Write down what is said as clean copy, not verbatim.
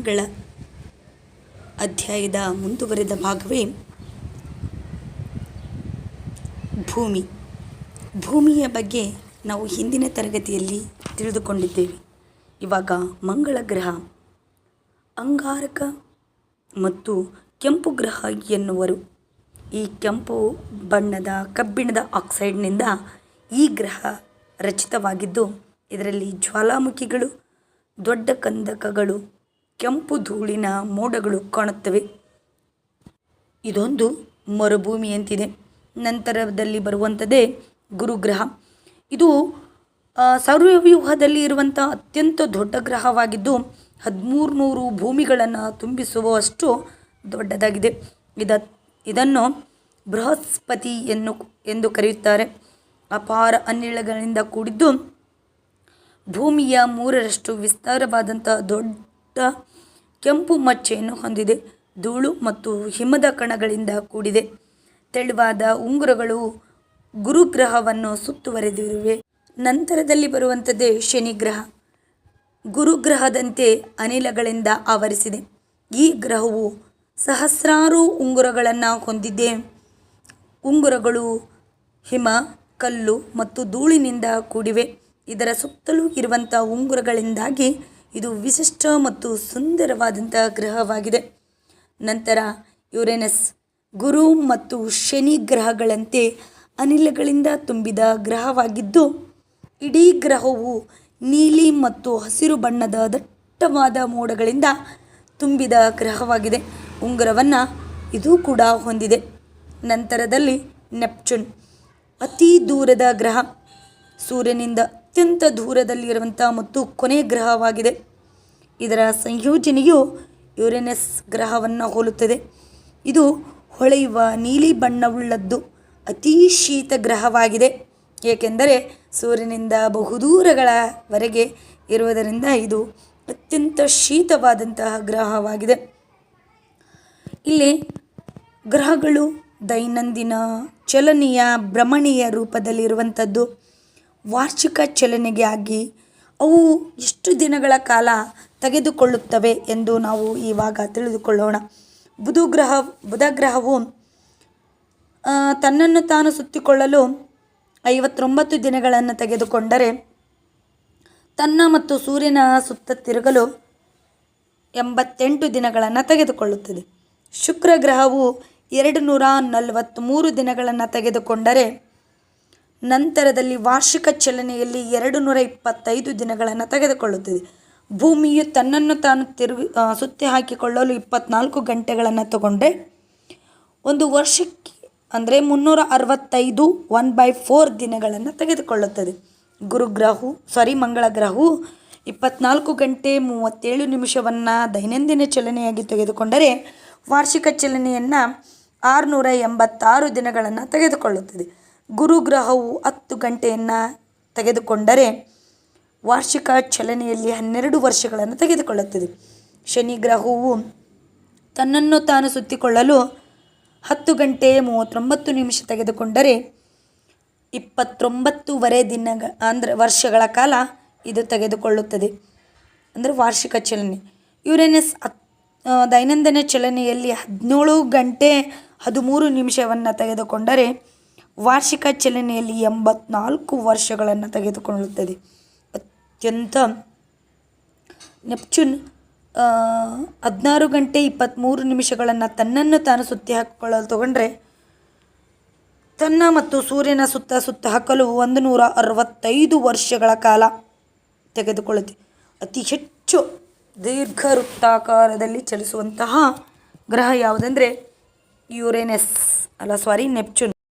ಗ್ರಹಗಳ ಅಧ್ಯಾಯದ ಮುಂದುವರೆದ ಭಾಗವೇ ಭೂಮಿ. ಭೂಮಿಯ ಬಗ್ಗೆ ನಾವು ಹಿಂದಿನ ತರಗತಿಯಲ್ಲಿ ತಿಳಿದುಕೊಂಡಿದ್ದೇವೆ. ಇವಾಗ ಮಂಗಳ ಗ್ರಹ, ಅಂಗಾರಕ ಮತ್ತು ಕೆಂಪು ಗ್ರಹ ಎನ್ನುವರು. ಈ ಕೆಂಪು ಬಣ್ಣದ ಕಬ್ಬಿಣದ ಆಕ್ಸೈಡ್ನಿಂದ ಈ ಗ್ರಹ ರಚಿತವಾಗಿದ್ದು, ಇದರಲ್ಲಿ ಜ್ವಾಲಾಮುಖಿಗಳು, ದೊಡ್ಡ ಕಂದಕಗಳು, ಕೆಂಪು ಧೂಳಿನ ಮೋಡಗಳು ಕಾಣುತ್ತವೆ. ಇದೊಂದು ಮರುಭೂಮಿಯಂತಿದೆ. ನಂತರದಲ್ಲಿ ಬರುವಂಥದ್ದೇ ಗುರುಗ್ರಹ. ಇದು ಸೌರವ್ಯೂಹದಲ್ಲಿ ಇರುವಂಥ ಅತ್ಯಂತ ದೊಡ್ಡ ಗ್ರಹವಾಗಿದ್ದು 1300 ಭೂಮಿಗಳನ್ನು ತುಂಬಿಸುವಷ್ಟು ದೊಡ್ಡದಾಗಿದೆ. ಇದನ್ನು ಬೃಹಸ್ಪತಿ ಎಂದು ಕರೆಯುತ್ತಾರೆ. ಅಪಾರ ಅನಿಲಗಳಿಂದ ಕೂಡಿದ್ದು ಭೂಮಿಯ 3ರಷ್ಟು ವಿಸ್ತಾರವಾದಂಥ ದೊಡ್ಡ ಕೆಂಪು ಮಚ್ಚೆಯನ್ನು ಹೊಂದಿದೆ. ಧೂಳು ಮತ್ತು ಹಿಮದ ಕಣಗಳಿಂದ ಕೂಡಿದೆ. ತೆಳುವಾದ ಉಂಗುರಗಳು ಗುರುಗ್ರಹವನ್ನು ಸುತ್ತುವರೆದಿವೆ. ನಂತರದಲ್ಲಿ ಬರುವಂಥದ್ದೇ ಶನಿಗ್ರಹ. ಗುರುಗ್ರಹದಂತೆ ಅನಿಲಗಳಿಂದ ಆವರಿಸಿದೆ. ಈ ಗ್ರಹವು ಸಹಸ್ರಾರು ಉಂಗುರಗಳನ್ನು ಹೊಂದಿದೆ. ಉಂಗುರಗಳು ಹಿಮ, ಕಲ್ಲು ಮತ್ತು ಧೂಳಿನಿಂದ ಕೂಡಿವೆ. ಇದರ ಸುತ್ತಲೂ ಇರುವಂಥ ಉಂಗುರಗಳಿಂದಾಗಿ ಇದು ವಿಶಿಷ್ಟ ಮತ್ತು ಸುಂದರವಾದಂಥ ಗ್ರಹವಾಗಿದೆ. ನಂತರ ಯುರೇನಸ್. ಗುರು ಮತ್ತು ಶನಿ ಗ್ರಹಗಳಂತೆ ಅನಿಲಗಳಿಂದ ತುಂಬಿದ ಗ್ರಹವಾಗಿದ್ದು, ಇಡೀ ಗ್ರಹವು ನೀಲಿ ಮತ್ತು ಹಸಿರು ಬಣ್ಣದ ದಟ್ಟವಾದ ಮೋಡಗಳಿಂದ ತುಂಬಿದ ಗ್ರಹವಾಗಿದೆ. ಉಂಗುರವನ್ನು ಇದು ಕೂಡ ಹೊಂದಿದೆ. ನಂತರದಲ್ಲಿ ನೆಪ್ಚೂನ್. ಅತಿ ದೂರದ ಗ್ರಹ. ಸೂರ್ಯನಿಂದ ಅತ್ಯಂತ ದೂರದಲ್ಲಿರುವಂಥ ಮತ್ತು ಕೊನೆಯ ಗ್ರಹವಾಗಿದೆ. ಇದರ ಸಂಯೋಜನೆಯು ಯುರೇನಸ್ ಗ್ರಹವನ್ನು ಹೋಲುತ್ತದೆ. ಇದು ಹೊಳೆಯುವ ನೀಲಿ ಬಣ್ಣವುಳ್ಳದ್ದು. ಅತಿ ಶೀತ ಗ್ರಹವಾಗಿದೆ, ಏಕೆಂದರೆ ಸೂರ್ಯನಿಂದ ಬಹುದೂರಗಳವರೆಗೆ ಇರುವುದರಿಂದ ಇದು ಅತ್ಯಂತ ಶೀತವಾದಂತಹ ಗ್ರಹವಾಗಿದೆ. ಇಲ್ಲಿ ಗ್ರಹಗಳು ದೈನಂದಿನ ಚಲನೆಯ ಭ್ರಮಣೆಯ ರೂಪದಲ್ಲಿರುವಂಥದ್ದು. ವಾರ್ಷಿಕ ಚಲನೆಗಾಗಿ ಅವು ಎಷ್ಟು ದಿನಗಳ ಕಾಲ ತೆಗೆದುಕೊಳ್ಳುತ್ತವೆ ಎಂದು ನಾವು ಇವಾಗ ತಿಳಿದುಕೊಳ್ಳೋಣ. ಬುಧ ಗ್ರಹವು ತನ್ನನ್ನು ತಾನು ಸುತ್ತಿಕೊಳ್ಳಲು 59 ದಿನಗಳನ್ನು ತೆಗೆದುಕೊಂಡರೆ, ತನ್ನ ಮತ್ತು ಸೂರ್ಯನ ಸುತ್ತ ತಿರುಗಲು 88 ದಿನಗಳನ್ನು ತೆಗೆದುಕೊಳ್ಳುತ್ತದೆ. ಶುಕ್ರ ಗ್ರಹವು 243 ದಿನಗಳನ್ನು ತೆಗೆದುಕೊಂಡರೆ, ನಂತರದಲ್ಲಿ ವಾರ್ಷಿಕ ಚಲನೆಯಲ್ಲಿ 225 ದಿನಗಳನ್ನು ತೆಗೆದುಕೊಳ್ಳುತ್ತದೆ. ಭೂಮಿಯು ತನ್ನನ್ನು ತಾನು ಸುತ್ತಿ ಹಾಕಿಕೊಳ್ಳಲು 24 ಗಂಟೆಗಳನ್ನು ತಗೊಂಡ್ರೆ, ಒಂದು ವರ್ಷಕ್ಕೆ ಅಂದರೆ 365 1/4 ದಿನಗಳನ್ನು ತೆಗೆದುಕೊಳ್ಳುತ್ತದೆ. ಮಂಗಳ ಗ್ರಹವು 24 ಗಂಟೆ 37 ನಿಮಿಷವನ್ನು ದೈನಂದಿನ ಚಲನೆಯಾಗಿ ತೆಗೆದುಕೊಂಡರೆ, ವಾರ್ಷಿಕ ಚಲನೆಯನ್ನು 686 ದಿನಗಳನ್ನು ತೆಗೆದುಕೊಳ್ಳುತ್ತದೆ. ಗುರುಗ್ರಹವು 10 ಗಂಟೆಯನ್ನು ತೆಗೆದುಕೊಂಡರೆ, ವಾರ್ಷಿಕ ಚಲನೆಯಲ್ಲಿ 12 ವರ್ಷಗಳನ್ನು ತೆಗೆದುಕೊಳ್ಳುತ್ತದೆ. ಶನಿ ಗ್ರಹವು ತನ್ನನ್ನು ತಾನು ಸುತ್ತಿಕೊಳ್ಳಲು 10 ಗಂಟೆ 39 ನಿಮಿಷ ತೆಗೆದುಕೊಂಡರೆ, 29 ವರ್ಷಗಳ ಕಾಲ ಇದು ತೆಗೆದುಕೊಳ್ಳುತ್ತದೆ, ಅಂದರೆ ವಾರ್ಷಿಕ ಚಲನೆ. ಯುರೇನಸ್ ದೈನಂದಿನ ಚಲನೆಯಲ್ಲಿ 17 ಗಂಟೆ 13 ನಿಮಿಷವನ್ನು ತೆಗೆದುಕೊಂಡರೆ, ವಾರ್ಷಿಕ ಚಲನೆಯಲ್ಲಿ 84 ವರ್ಷಗಳನ್ನು ತೆಗೆದುಕೊಳ್ಳುತ್ತದೆ. ನೆಪ್ಚೂನ್ 16 ಗಂಟೆ 23 ನಿಮಿಷಗಳನ್ನು ತನ್ನನ್ನು ತಾನು ಸುತ್ತಿ ಹಾಕಿಕೊಳ್ಳಲು ತಗೊಂಡ್ರೆ, ತನ್ನ ಮತ್ತು ಸೂರ್ಯನ ಸುತ್ತ ಹಾಕಲು 165 ವರ್ಷಗಳ ಕಾಲ ತೆಗೆದುಕೊಳ್ಳುತ್ತೆ. ಅತಿ ಹೆಚ್ಚು ದೀರ್ಘ ವೃತ್ತಾಕಾರದಲ್ಲಿ ಚಲಿಸುವಂತಹ ಗ್ರಹ ಯಾವುದೆಂದರೆ ನೆಪ್ಚೂನ್.